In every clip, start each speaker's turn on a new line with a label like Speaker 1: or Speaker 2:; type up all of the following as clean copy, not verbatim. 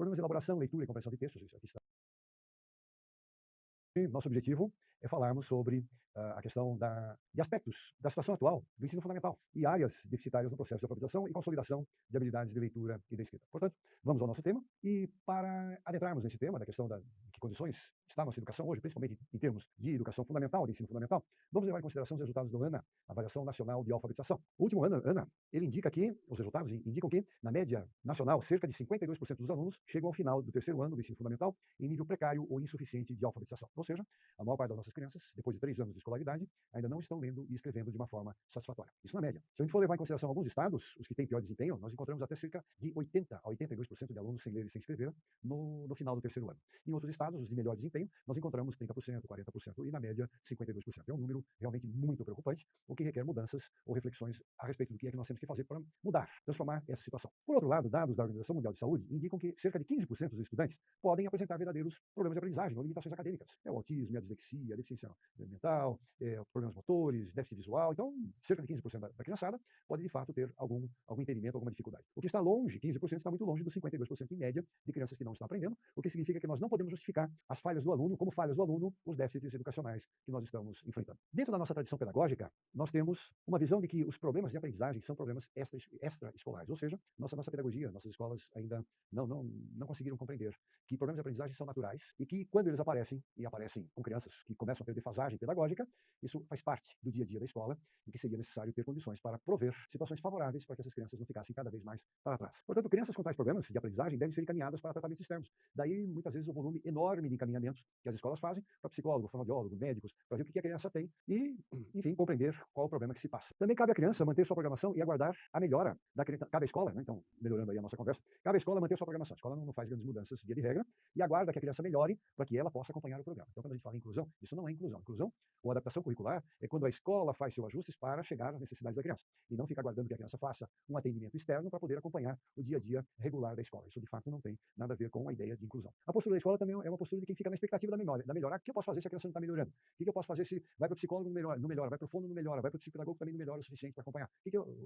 Speaker 1: Programas de elaboração, leitura e compreensão de textos, isso aqui está. Nosso objetivo é falarmos sobre a questão de aspectos da situação atual do ensino fundamental e áreas deficitárias no processo de alfabetização e consolidação de habilidades de leitura e de escrita. Portanto, vamos ao nosso tema e para adentrarmos nesse tema, da questão de que condições está a nossa educação hoje, principalmente em termos de educação fundamental, de ensino fundamental, vamos levar em consideração os resultados do ANA, Avaliação Nacional de Alfabetização. O último ANA, ele indica que, os resultados indicam que, na média nacional, cerca de 52% dos alunos chegam ao final do terceiro ano do ensino fundamental em nível precário ou insuficiente de alfabetização. Ou seja, a maior parte das nossas crianças, depois de 3 anos de escolaridade, ainda não estão lendo e escrevendo de uma forma satisfatória. Isso na média. Se a gente for levar em consideração alguns estados, os que têm pior desempenho, nós encontramos até cerca de 80% a 82% de alunos sem ler e sem escrever no final do terceiro ano. Em outros estados, os de melhor desempenho, nós encontramos 30%, 40% e na média 52%. É um número realmente muito preocupante, o que requer mudanças ou reflexões a respeito do que é que nós temos que fazer para mudar, transformar essa situação. Por outro lado, dados da Organização Mundial de Saúde indicam que cerca de 15% dos estudantes podem apresentar verdadeiros problemas de aprendizagem ou limitações acadêmicas. É o autismo, a dislexia, a deficiência mental, problemas motores, déficit visual. Então, cerca de 15% da criançada pode, de fato, ter algum impedimento, alguma dificuldade. O que está longe, 15% está muito longe dos 52% em média de crianças que não estão aprendendo, o que significa que nós não podemos justificar as falhas do aluno como falhas do aluno, os déficits educacionais que nós estamos enfrentando. Dentro da nossa tradição pedagógica, nós temos uma visão de que os problemas de aprendizagem são problemas extra-escolares, ou seja, nossa pedagogia, nossas escolas ainda não conseguiram compreender que problemas de aprendizagem são naturais e que, quando eles aparecem, e aparecem com crianças que começam a ter defasagem pedagógica, isso faz parte do dia a dia da escola e que seria necessário ter condições para prover situações favoráveis para que essas crianças não ficassem cada vez mais para trás. Portanto, crianças com tais problemas de aprendizagem devem ser encaminhadas para tratamentos externos. Daí, muitas vezes, o volume enorme de encaminhamentos que as escolas fazem para psicólogo, fonoaudiólogo, médicos, para ver o que a criança tem e, enfim, compreender qual o problema que se passa. Também cabe à criança manter sua programação e aguardar a melhora da criança. Cabe à escola, né? Então, melhorando aí a nossa conversa, cabe à escola manter sua programação. A escola não faz grandes mudanças via de regra e aguarda que a criança melhore para que ela possa acompanhar o programa. Então, quando a gente fala em inclusão, isso não é inclusão. Inclusão ou adaptação curricular é quando a escola faz seus ajustes para chegar às necessidades da criança e não fica aguardando que a criança faça um atendimento externo para poder acompanhar o dia a dia regular da escola. Isso, de fato, não tem nada a ver com a ideia de inclusão. A postura da escola também é uma postura de quem fica na expectativa da melhora. O que eu posso fazer se a criança não está melhorando? O que eu posso fazer se vai para o psicólogo não melhora, vai para o fono não melhora, vai para o psicopedagogo também não melhora o suficiente para acompanhar?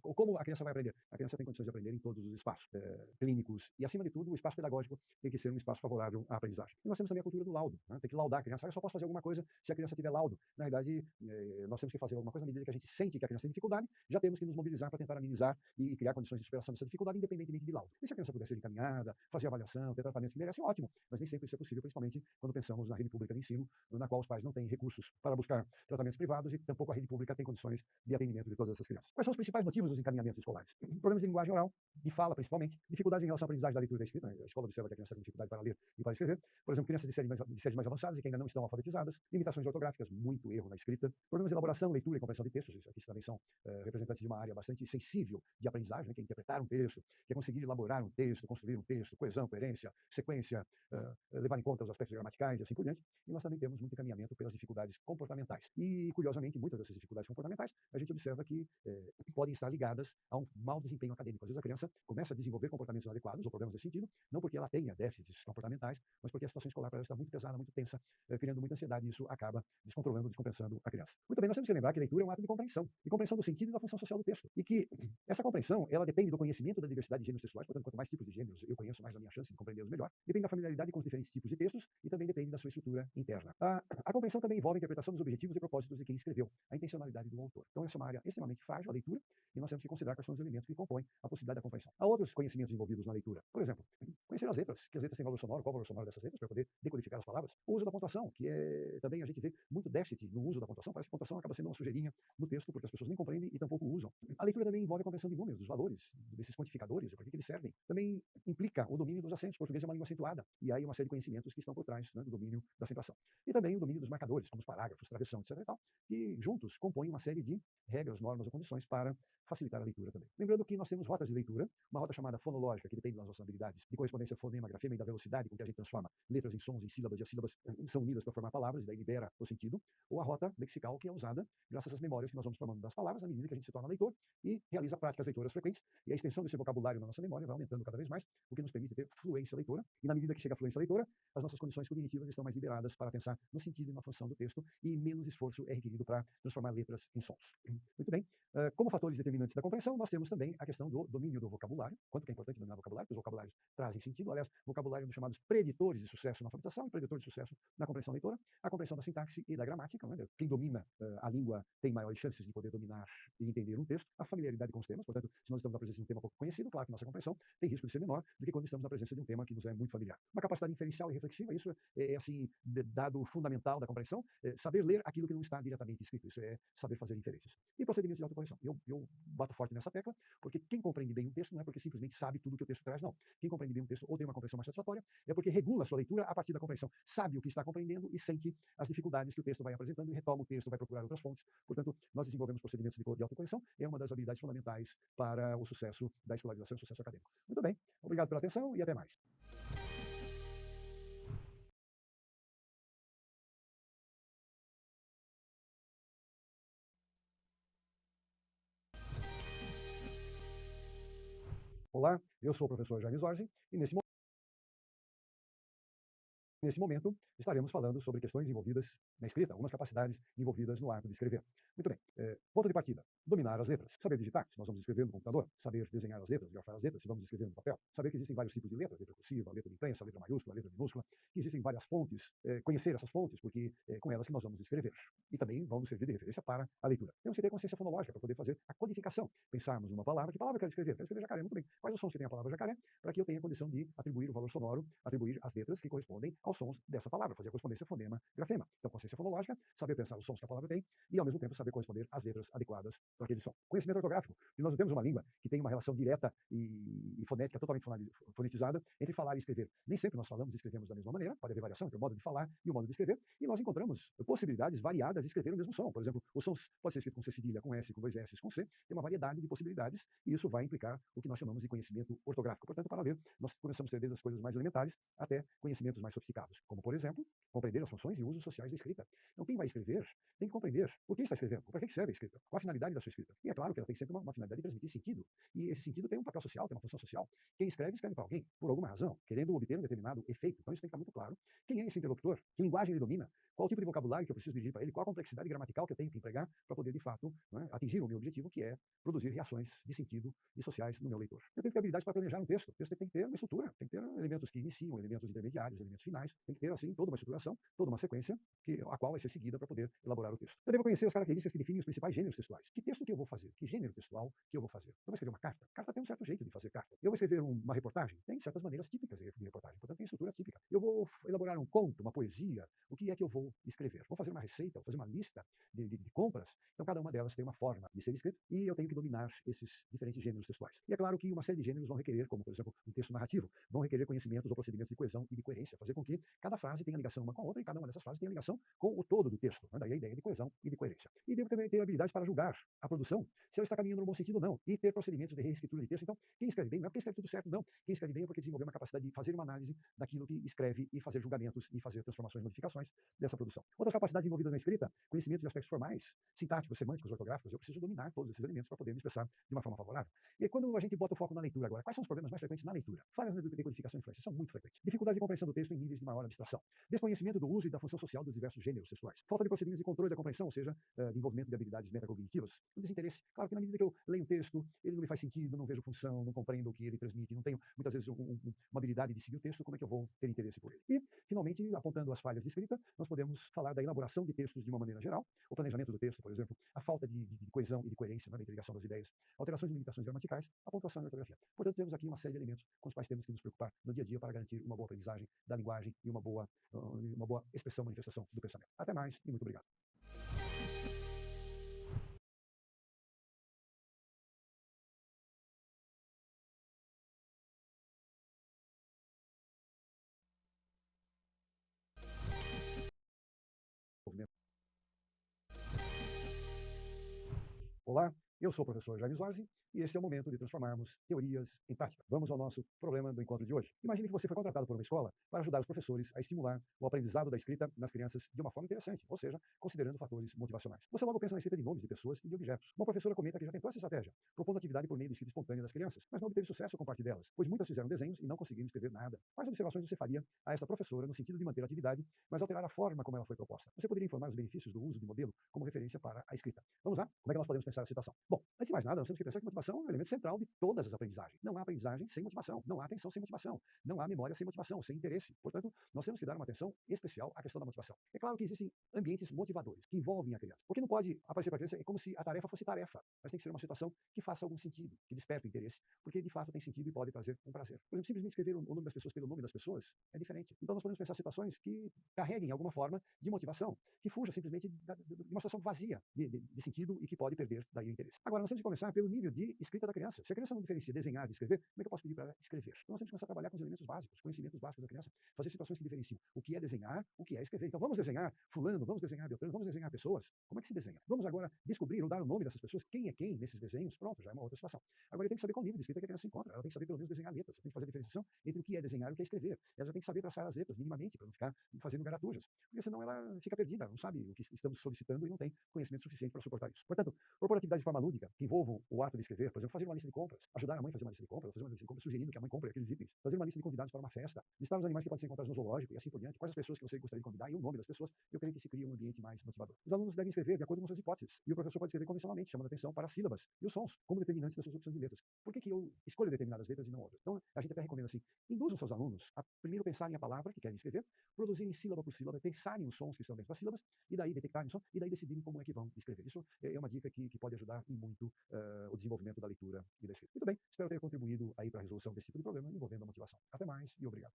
Speaker 1: Como a criança vai aprender? A criança tem condições de aprender em todos os espaços clínicos e, acima de tudo, o espaço pedagógico tem que ser um espaço favorável à aprendizagem. E nós temos também a cultura do laudo, né? Tem que laudar a criança. Eu só posso fazer alguma coisa se a criança tiver laudo. Na verdade, nós temos que fazer alguma coisa na medida que a gente sente que a criança tem dificuldade, já temos que nos mobilizar para tentar amenizar e criar condições de superação dessa dificuldade, independentemente de laudo. E se a criança puder ser encaminhada, fazer avaliação, ter tratamentos que merecem, ótimo, mas nem sempre isso é possível, principalmente quando pensamos na rede pública de ensino, na qual os pais não têm recursos para buscar tratamentos privados e tampouco a rede pública tem condições de atendimento de todas essas crianças. Quais são os principais motivos dos encaminhamentos escolares? Problemas de linguagem oral, de fala principalmente, dificuldades em relação à aprendizagem da leitura e da escrita, a escola observa que a criança tem dificuldade para ler e para escrever, por exemplo, crianças de séries mais avançadas e que ainda não estão alfabetizadas, limitações ortográficas, muito erro na escrita, problemas de elaboração, leitura e compreensão de textos, isso aqui também são representantes de uma área bastante sensível de aprendizagem, né, que é interpretar um texto, que é conseguir elaborar um texto, construir um texto, coesão, coerência, sequência, levar em conta os aspectos gramaticais e assim por diante. E nós também temos muito encaminhamento pelas dificuldades comportamentais. E, curiosamente, muitas dessas dificuldades comportamentais, a gente observa que podem estar ligadas a um mau desempenho acadêmico. Às vezes a criança começa a desenvolver comportamentos inadequados ou problemas nesse sentido, não porque ela tenha déficits comportamentais, mas porque a situação escolar para ela está muito pesada, muito tensa, criando muita ansiedade e isso acaba descontrolando, descompensando a criança. Muito bem, nós temos que lembrar que a leitura é um ato de compreensão do sentido e da função social do texto. E que essa compreensão, ela depende do conhecimento da diversidade de gêneros textuais, portanto, quanto mais tipos de gêneros eu conheço, mais a minha chance de compreendê-los melhor. Depende da familiaridade com os diferentes tipos de textos e também depende da sua estrutura interna. A compreensão também envolve a interpretação dos objetivos e propósitos de quem escreveu, a intencionalidade do autor. Então, essa é uma área extremamente frágil, a leitura, e nós temos que considerar quais são os elementos que compõem a possibilidade da compreensão. Há outros conhecimentos envolvidos na leitura. Por exemplo, conhecer as letras, que as letras têm valor sonoro, qual o valor sonoro dessas letras, para poder decodificar as palavras. O uso da pontuação, que também a gente vê muito déficit no uso da pontuação, parece que a pontuação acaba sendo uma sujeirinha no texto, porque as pessoas nem compreendem e tampouco usam. A leitura também envolve a compreensão de números, dos valores, desses quantificadores, para que eles servem. Também implica o domínio dos acentos. O português é uma língua acentuada, e aí uma série de conhecimentos que estão por trás, né, do domínio da acentuação. E também o domínio dos marcadores, como os parágrafos, travessão, etc. e tal, que juntos compõem uma série de regras, normas ou condições para facilitar a leitura também. Lembrando que nós temos rotas de leitura, uma rota chamada fonológica, que depende das nossas habilidades de correspondência fonema, grafema e da velocidade com que a gente transforma letras em sons, em sílabas, e as sílabas são unidas para formar palavras, e daí libera o sentido, ou a rota lexical, que é usada graças às memórias que nós vamos formando das palavras, à medida que a gente se torna leitor e realiza práticas leitoras frequentes, e a extensão desse vocabulário na nossa memória vai aumentando cada vez mais, o que nos permite ter fluência leitora, e na medida que chega a fluência leitora, as nossas condições cognitivas cognitivas estão mais liberadas para pensar no sentido e na função do texto, e menos esforço é requerido para transformar letras em sons. Muito bem. Como fatores determinantes da compreensão, nós temos também a questão do domínio do vocabulário, quanto que é importante dominar o vocabulário, porque os vocabulários trazem sentido. Aliás, vocabulário é um dos chamados preditores de sucesso na alfabetização e preditores de sucesso na compreensão leitora. A compreensão da sintaxe e da gramática, né? Quem domina a língua tem maiores chances de poder dominar e entender um texto. A familiaridade com os temas, portanto, se nós estamos na presença de um tema pouco conhecido, claro que nossa compreensão tem risco de ser menor do que quando estamos na presença de um tema que nos é muito familiar. Uma capacidade inferencial e reflexiva, isso é assim, dado fundamental da compreensão, saber ler aquilo que não está diretamente escrito, isso é saber fazer inferências. E procedimentos de autocorreção. Eu bato forte nessa tecla, porque quem compreende bem um texto não é porque simplesmente sabe tudo que o texto traz, não. Quem compreende bem um texto ou tem uma compreensão mais satisfatória é porque regula a sua leitura a partir da compreensão, sabe o que está compreendendo e sente as dificuldades que o texto vai apresentando e retoma o texto, vai procurar outras fontes. Portanto, nós desenvolvemos procedimentos de autocorreção, é uma das habilidades fundamentais para o sucesso da escolarização e o sucesso acadêmico. Muito bem, obrigado pela atenção e até mais. Olá, eu sou o professor Jaime Zorzi e nesse momento, estaremos falando sobre questões envolvidas na escrita, algumas capacidades envolvidas no ato de escrever. Muito bem. Ponto de partida: dominar as letras. Saber digitar, se nós vamos escrever no computador. Saber desenhar as letras, grafar as letras, se vamos escrever no papel. Saber que existem vários tipos de letras: letra cursiva, letra de imprensa, letra maiúscula, letra minúscula. Que existem várias fontes. Conhecer essas fontes, porque é com elas que nós vamos escrever. E também vamos servir de referência para a leitura. Temos que ter consciência fonológica para poder fazer a codificação. Pensarmos numa palavra. Que palavra eu quero escrever? Quero escrever jacaré. Muito bem. Quais os sons que tem a palavra jacaré? Para que eu tenha condição de atribuir o valor sonoro, atribuir as letras que correspondem aos sons dessa palavra, fazer a correspondência fonema-grafema. Então, consciência fonológica, saber pensar os sons que a palavra tem e, ao mesmo tempo, saber corresponder às letras adequadas para aquele som. Conhecimento ortográfico, porque nós não temos uma língua que tem uma relação direta e fonética totalmente fonetizada entre falar e escrever. Nem sempre nós falamos e escrevemos da mesma maneira, pode haver variação entre o modo de falar e o modo de escrever, e nós encontramos possibilidades variadas de escrever o mesmo som. Por exemplo, o som pode ser escrito com C cedilha, com S, com dois S, com C, tem uma variedade de possibilidades, e isso vai implicar o que nós chamamos de conhecimento ortográfico. Portanto, para ler, nós começamos a ter desde as coisas mais elementares até conhecimentos mais sofisticados, como, por exemplo, compreender as funções e usos sociais da escrita. Então, quem vai escrever tem que compreender por que está escrevendo, para que serve a escrita, qual a finalidade da sua escrita. E é claro que ela tem sempre uma finalidade de transmitir sentido, e esse sentido tem um papel social, tem uma função social. Quem escreve, escreve para alguém, por alguma razão, querendo obter um determinado efeito. Então, isso tem que estar muito claro. Quem é esse interlocutor? Que linguagem ele domina? Qual tipo de vocabulário que eu preciso dirigir para ele? Qual a complexidade gramatical que eu tenho que empregar para poder, de fato, atingir o meu objetivo, que é produzir reações de sentido e sociais no meu leitor. Eu tenho que ter habilidades para planejar um texto. O texto tem que ter uma estrutura, tem que ter elementos que iniciam, elementos intermediários, elementos finais, tem que ter, assim, toda uma estruturação, toda uma sequência, a qual vai ser seguida para poder elaborar o texto. Eu devo conhecer as características que definem os principais gêneros textuais. Que texto que eu vou fazer? Que gênero textual que eu vou fazer? Eu vou escrever uma carta? Carta tem um certo jeito de fazer carta. Eu vou escrever uma reportagem? Tem certas maneiras típicas de reportagem, portanto tem estrutura típica. Eu vou elaborar um conto, uma poesia, o que é que eu vou escrever? Vou fazer uma receita, vou fazer uma lista de compras, então cada uma delas tem uma forma de ser escrita e eu tenho que dominar esses diferentes gêneros textuais. E é claro que uma série de gêneros vão requerer, como por exemplo um texto narrativo, vão requerer conhecimentos ou procedimentos de coesão e de coerência, fazer com que cada frase tenha ligação uma com a outra e cada uma dessas frases tenha ligação com o todo do texto. Daí a ideia de coesão e de coerência. E devo também ter habilidades para julgar a produção, se ela está caminhando no bom sentido ou não, e ter procedimentos de reescritura de texto. Então, quem escreve bem não é porque escreve tudo certo, não. Quem escreve bem é porque desenvolveu uma capacidade de fazer uma análise daquilo que escreve e fazer julgamentos e fazer transformações, modificações dessa produção. Outras capacidades envolvidas na escrita, conhecimentos de aspectos formais, sintáticos, semânticos, ortográficos, eu preciso dominar todos esses elementos para poder me expressar de uma forma favorável. E quando a gente bota o foco na leitura agora, quais são os problemas mais frequentes na leitura? Falhas de decodificação e influência são muito frequentes. Dificuldades de compreensão do texto em níveis de maior abstração. Desconhecimento do uso e da função social dos diversos gêneros textuais. Falta de procedimentos de controle da compreensão, ou seja, de envolvimento de habilidades metacognitivas. Um desinteresse. Claro que na medida que eu leio um texto, ele não me faz sentido, não vejo função, não compreendo o que ele transmite, não tenho muitas vezes uma habilidade de seguir o texto, como é que eu vou ter interesse por ele? E, finalmente, apontando as falhas de escrita, nós podemos falar da elaboração de textos de uma maneira geral, o planejamento do texto, por exemplo, a falta de coesão e de coerência na interligação das ideias, alterações e limitações gramaticais, a pontuação e a ortografia. Portanto, temos aqui uma série de elementos com os quais temos que nos preocupar no dia a dia para garantir uma boa aprendizagem da linguagem e uma boa expressão, manifestação do pensamento. Até mais e muito obrigado. Olá, Eu sou o professor Jaime Zorzi e este é o momento de transformarmos teorias em prática. Vamos ao nosso problema do encontro de hoje. Imagine que você foi contratado por uma escola para ajudar os professores a estimular o aprendizado da escrita nas crianças de uma forma interessante, ou seja, considerando fatores motivacionais. Você logo pensa na escrita de nomes de pessoas e de objetos. Uma professora comenta que já tentou essa estratégia, propondo atividade por meio de escrita espontânea das crianças, mas não obteve sucesso com parte delas, pois muitas fizeram desenhos e não conseguiram escrever nada. Quais observações você faria a esta professora no sentido de manter a atividade, mas alterar a forma como ela foi proposta? Você poderia informar os benefícios do uso de modelo como referência para a escrita. Vamos lá? Como é que nós podemos pensar a situação? Bom, antes de mais nada, nós temos que pensar que motivação é um elemento central de todas as aprendizagens. Não há aprendizagem sem motivação, não há atenção sem motivação, não há memória sem motivação, sem interesse. Portanto, nós temos que dar uma atenção especial à questão da motivação. É claro que existem ambientes motivadores que envolvem a criança. O que não pode aparecer para a criança é como se a tarefa fosse tarefa, mas tem que ser uma situação que faça algum sentido, que desperte o interesse, porque de fato tem sentido e pode trazer um prazer. Por exemplo, simplesmente escrever o nome das pessoas pelo nome das pessoas é diferente. Então nós podemos pensar situações que carreguem alguma forma de motivação, que fuja simplesmente de uma situação vazia de sentido e que pode perder daí o interesse. Agora, nós temos que começar pelo nível de escrita da criança. Se a criança não diferencia desenhar de escrever, como é que eu posso pedir para ela escrever? Então nós temos que começar a trabalhar com os elementos básicos, conhecimentos básicos da criança, fazer situações que diferenciam o que é desenhar, o que é escrever. Então vamos desenhar fulano, vamos desenhar Beltrano, vamos desenhar pessoas. Como é que se desenha? Vamos agora descobrir ou dar o nome dessas pessoas, quem é quem nesses desenhos. Pronto, já é uma outra situação. Agora, eu tenho que saber qual nível de escrita que a criança se encontra. Ela tem que saber pelo menos desenhar letras. Ela tem que fazer a diferenciação entre o que é desenhar e o que é escrever. Ela já tem que saber traçar as letras minimamente para não ficar fazendo garatujas, porque senão ela fica perdida, não sabe o que estamos solicitando e não tem conhecimento suficiente para suportar isso. Portanto, propor atividades de forma lúdica que envolvam o ato de escrever, por exemplo, fazer uma lista de compras, ajudar a mãe a fazer uma lista de compras, fazer uma lista de compras sugerindo que a mãe compre aqueles itens, fazer uma lista de convidados para uma festa, listar os animais que podem ser encontrados no zoológico e assim por diante, quais as pessoas que você gostaria de convidar e o nome das pessoas, eu creio que se cria um ambiente mais motivador. Os alunos devem escrever de acordo com suas hipóteses e o professor pode escrever convencionalmente, chamando atenção para as sílabas e os sons como determinantes das suas opções de letras. Por que eu escolho determinadas letras e não outras? Então, a gente até recomenda assim, induzam seus alunos a primeiro pensarem a palavra que querem escrever, produzirem sílaba por sílaba, pensarem os sons que estão dentro das sílabas e daí detectarem o som e daí decidirem como é que vão escrever. Isso é uma dica que pode ajudar em muito o desenvolvimento da leitura e da escrita. Muito bem, espero ter contribuído aí para a resolução desse tipo de problema envolvendo a motivação. Até mais e obrigado.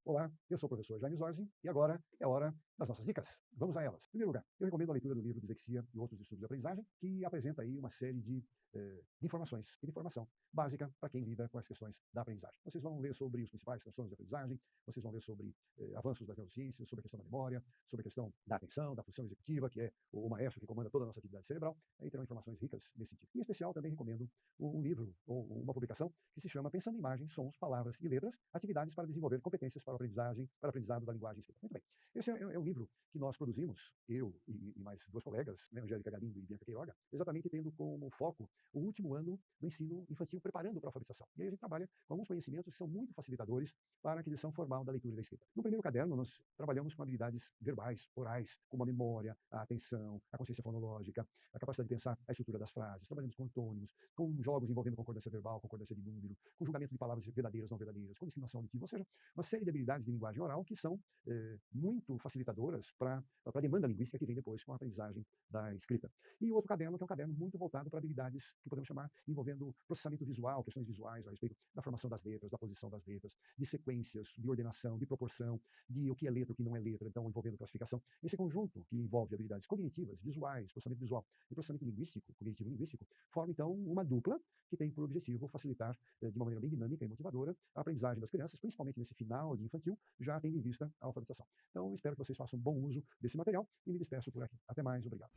Speaker 1: Olá, eu sou o professor Jaime Zorzi e agora é hora das nossas dicas. Vamos a elas. Em primeiro lugar, eu recomendo a leitura do livro Dislexia e Outros Estudos de Aprendizagem, que apresenta aí uma série de informações e de informação básica para quem lida com as questões da aprendizagem. Vocês vão ler sobre os principais transtornos de aprendizagem, vocês vão ler sobre avanços das neurociências, sobre a questão da memória, sobre a questão da atenção, da função executiva, que é o maestro que comanda toda a nossa atividade cerebral. Aí terão informações ricas nesse sentido. Em especial, também recomendo um livro ou uma publicação que se chama Pensando em Imagens, Sons, Palavras e Letras, atividades para desenvolver competências para a aprendizagem, para o aprendizado da linguagem escrita. Muito bem. Esse é um livro que nós produzimos, eu e mais duas colegas, né, Angélica Galindo e Bianca Queiroga, exatamente tendo como foco o último ano do ensino infantil, preparando para a alfabetização. E aí a gente trabalha com alguns conhecimentos que são muito facilitadores para a aquisição formal da leitura e da escrita. No primeiro caderno, nós trabalhamos com habilidades verbais, orais, como a memória, a atenção, a consciência fonológica, a capacidade de pensar a estrutura das frases. Trabalhamos com antônimos, com jogos envolvendo concordância verbal, concordância de número, com julgamento de palavras verdadeiras, não verdadeiras, com discriminação auditiva, ou seja, uma série de habilidades de linguagem oral que são muito facilitadoras para a demanda linguística que vem depois com a aprendizagem da escrita. E o outro caderno, que é um caderno muito voltado para habilidades que podemos chamar envolvendo processamento visual, questões visuais a respeito da formação das letras, da posição das letras, de sequências, de ordenação, de proporção, de o que é letra, o que não é letra, então envolvendo classificação. Esse conjunto que envolve habilidades cognitivas, visuais, processamento visual e processamento linguístico, cognitivo-linguístico, forma então uma dupla que tem por objetivo facilitar de uma maneira bem dinâmica e motivadora a aprendizagem das crianças, principalmente nesse final de infantil, já tendo em vista a alfabetização. Então, espero que vocês façam bom uso desse material e me despeço por aqui. Até mais, obrigado.